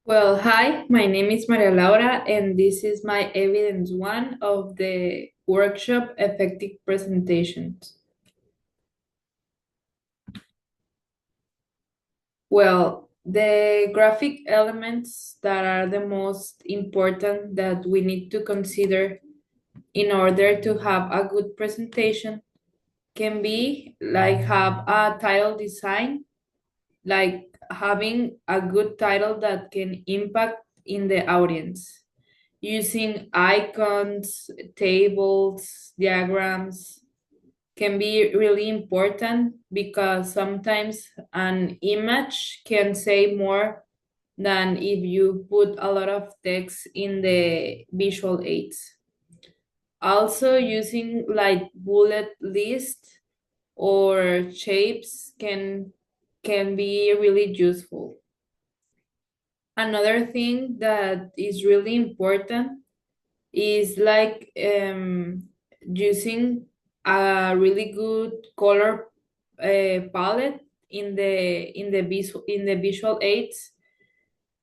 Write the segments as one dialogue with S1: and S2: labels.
S1: Well, hi, my name is Maria Laura, and this is my evidence one of the workshop Effective Presentations. Well, the graphic elements that are the most important that we need to consider in order to have a good presentation can be like have a title design, like having a good title that can impact in the audience. Using icons, tables, diagrams can be really important because sometimes an image can say more than if you put a lot of text in the visual aids. Also, using like bullet list or shapes can be really useful. Another thing that is really important is like using a really good color palette in the visual aids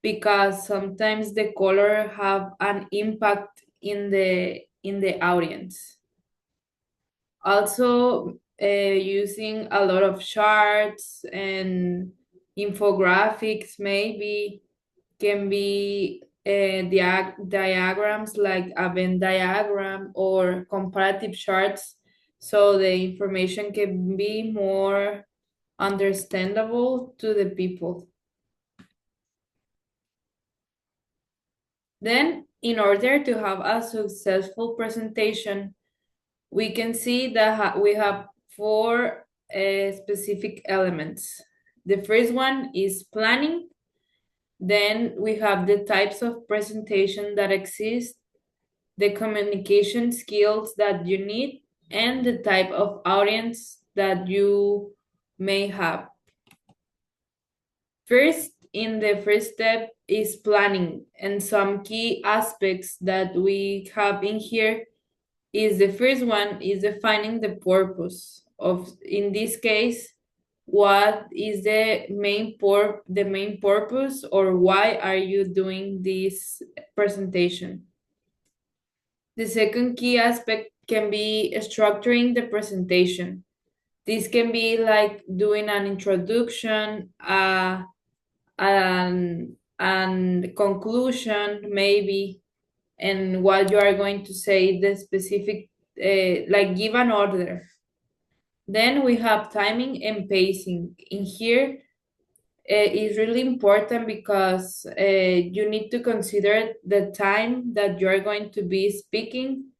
S1: because sometimes the color have an impact in the audience. Also, using a lot of charts and infographics maybe can be diagrams like a Venn diagram or comparative charts so the information can be more understandable to the people. Then, in order to have a successful presentation, we can see that we have four specific elements. The first one is planning. Then we have the types of presentation that exist, the communication skills that you need, and the type of audience that you may have. First, in the first step is planning, and some key aspects that we have in here is the first one is defining the purpose of, in this case, what is the main purpose or why are you doing this presentation. The second key aspect can be structuring the presentation. This can be like doing an introduction, and conclusion, maybe, and what you are going to say, the specific, like give an order. Then we have timing and pacing. In here, is really important because you need to consider the time that you're going to be speaking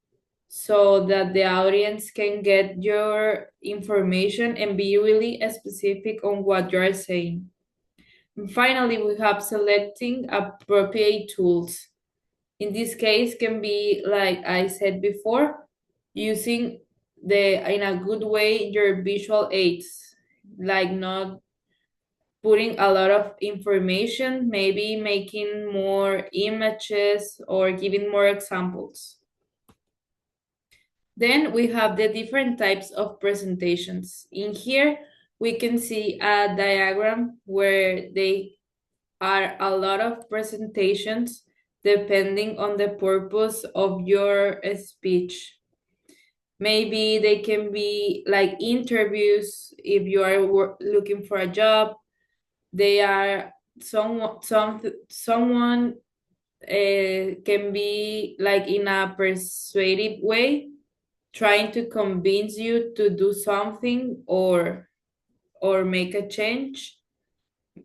S1: so that the audience can get your information and be really specific on what you're saying. And finally, we have selecting appropriate tools. In this case, can be like I said before, using in a good way your visual aids, like not putting a lot of information, maybe making more images or giving more examples. Then we have the different types of presentations. In here, we can see a diagram where they are a lot of presentations depending on the purpose of your speech. Maybe they can be like interviews if you are looking for a job. They are someone can be like in a persuasive way trying to convince you to do something or make a change.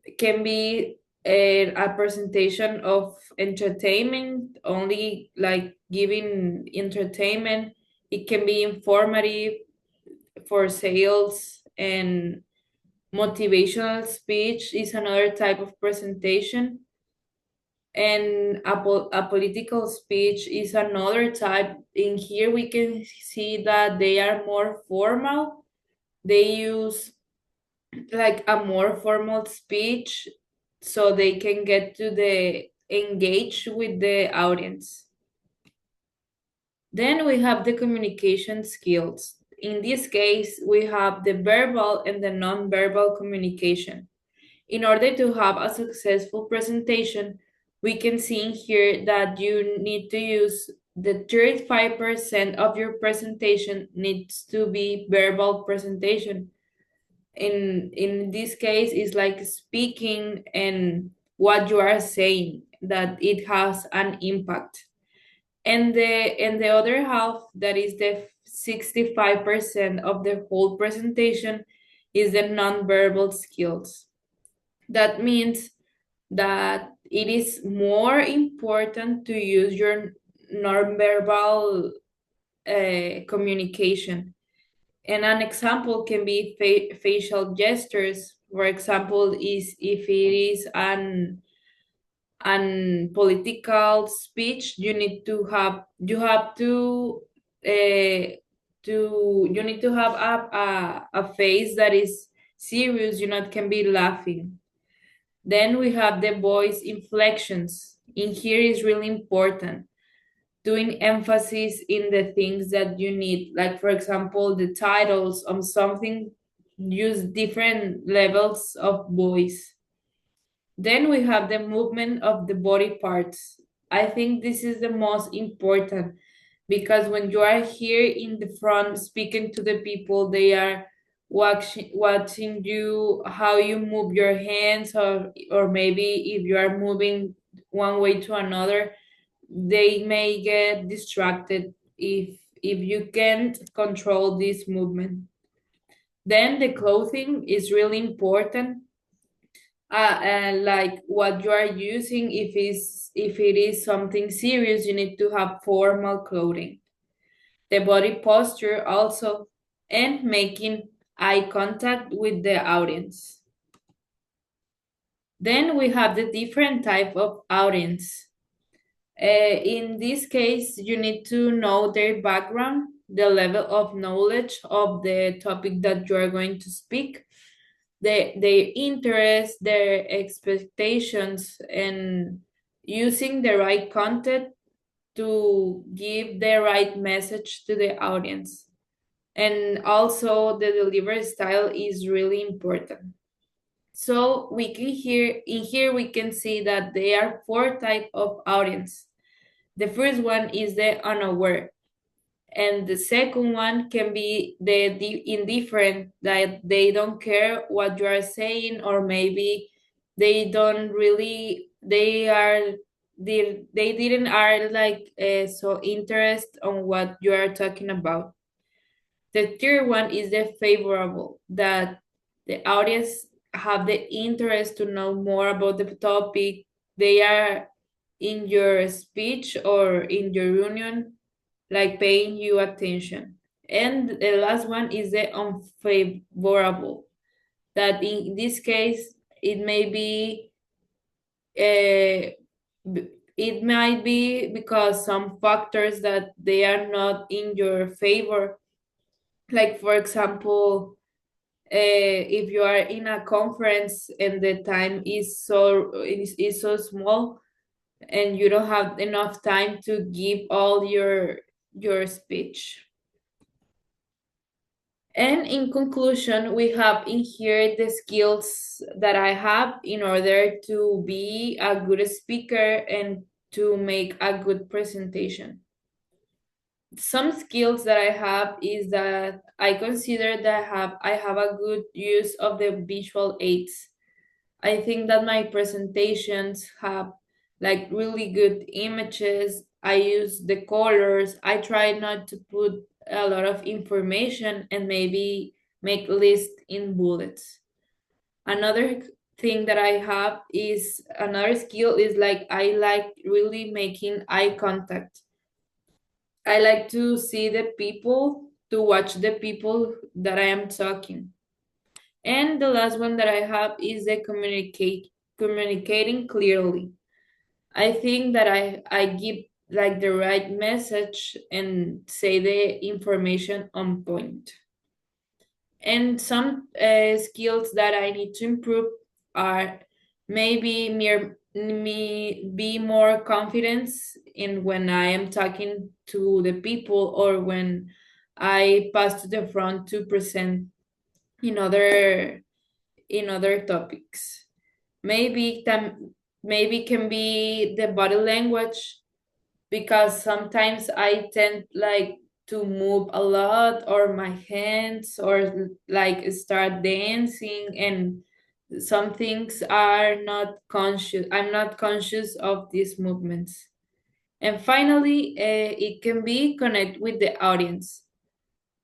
S1: It can be a presentation of entertainment, only like giving entertainment. It can be informative for sales, and motivational speech is another type of presentation, and a political speech is another type. In here we can see that they are more formal. They use like a more formal speech so they can get to the engage with the audience. Then we have the communication skills. In this case, we have the verbal and the non-verbal communication. In order to have a successful presentation, we can see in here that you need to use the 35% of your presentation needs to be verbal presentation. In this case, it's like speaking and what you are saying, that it has an impact. And the other half, that is the 65% of the whole presentation, is the nonverbal skills. That means that it is more important to use your nonverbal communication. And an example can be facial gestures. For example, is if it is an political speech, you need to have a face that is serious. You not can be laughing. Then we have the voice inflections. In here is really important, doing emphasis in the things that you need. Like, for example, the titles on something use different levels of voice. Then we have the movement of the body parts. I think this is the most important, because when you are here in the front speaking to the people, they are watching you, how you move your hands, or maybe if you are moving one way to another, they may get distracted if you can't control this movement. Then the clothing is really important, and like what you are using. If it is something serious, you need to have formal clothing. The body posture also, and making eye contact with the audience. Then we have the different type of audience. In this case, you need to know their background, the level of knowledge of the topic that you are going to speak, their interests, their expectations, and using the right content to give the right message to the audience. And also the delivery style is really important. So we can here we can see that there are four types of audience. The first one is the unaware, and the second one can be the indifferent, that they don't care what you are saying, or maybe they don't really they didn't are like so interested on what you are talking about. The third one is the favorable, that the audience have the interest to know more about the topic. They are in your speech or in your reunion, like paying you attention. And the last one is the unfavorable, that in this case it may be it might be because some factors that they are not in your favor. Like, for example, if you are in a conference and the time is so small, and you don't have enough time to give all your speech. And in conclusion, we have in here the skills that I have in order to be a good speaker and to make a good presentation. Some skills that I have is that I consider that I have a good use of the visual aids. I think that my presentations have like really good images. I use the colors. I try not to put a lot of information and maybe make lists in bullets. Another thing that I have is another skill is like I like really making eye contact. I like to see the people, to watch the people that I am talking. And the last one that I have is the communicating clearly. I think that I give like the right message and say the information on point. And some skills that I need to improve are maybe me be more confidence in when I am talking to the people, or when I pass to the front to present in other topics. Maybe maybe can be the body language, because sometimes I tend like to move a lot, or my hands, or like start dancing, and some things are not conscious. I'm not conscious of these movements. And finally, it can be connect with the audience.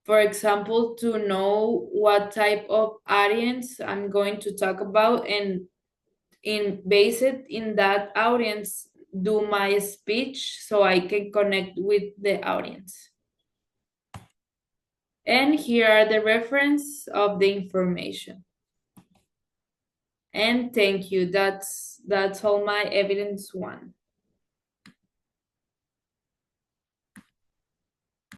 S1: For example, to know what type of audience I'm going to talk about, and in base it in that audience, do my speech so I can connect with the audience. And here are the reference of the information. And thank you. That's all my evidence one.